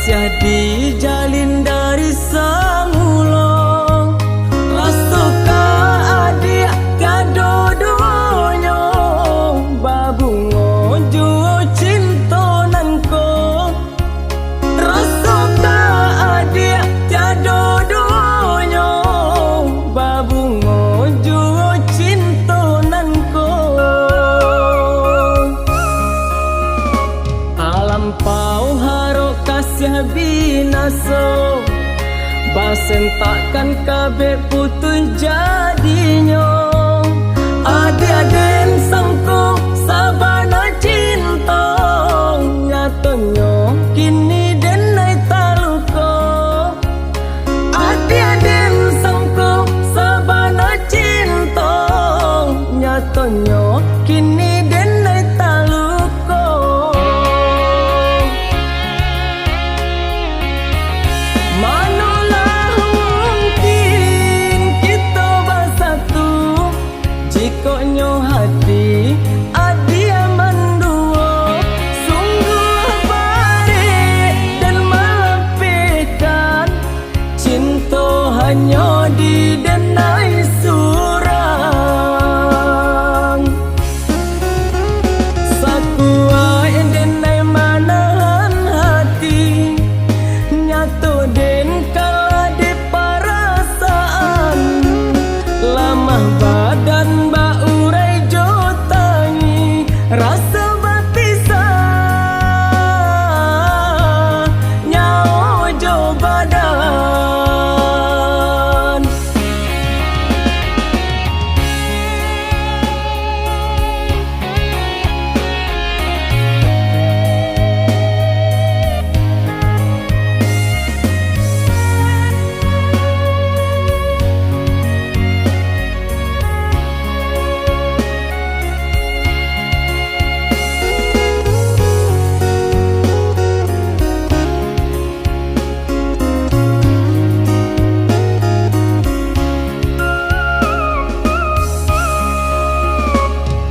kasih dijalin dari semula. Rasuka adik kado duonyo, babungo juo cinta nanko. Rasuka adik kado duonyo, babungo juo cinta nanko. Alam pau haro kasih binaso, basen takkan kabe putus jadinya. Ade-aden sangko sabana cinta, nyatanya kini denai taluko. Ade-aden sangko sabana cinta, nyatanya kini denai taluko. Manalah mungkin kita bersatu, jikanya hati adia mendua. Sungguh baik dan melepikan, cinta hanya didenai surang. Sakua yang denai manahan hati, nyatu den kala di perasaan. Lamah badan baurai jotangi, rasa berpisah nyawa jo badan.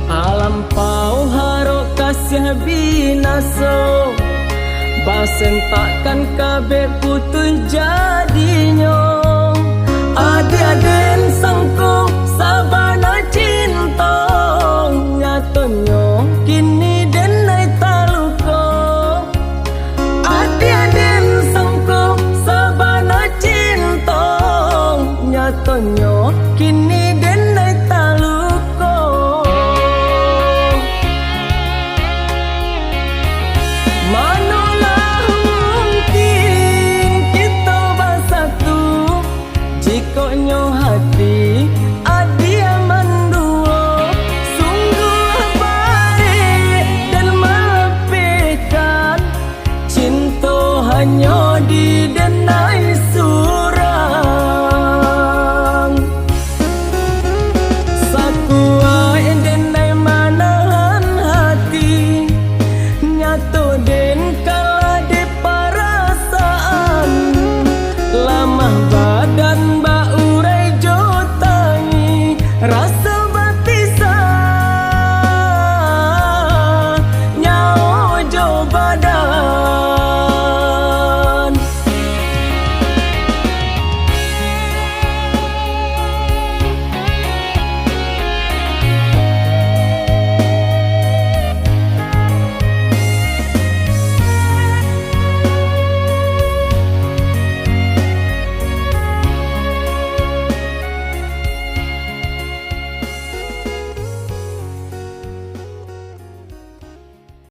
Alam pau haro kasih binaso, basen takkan kabe putus jadinya. Ade-aden sang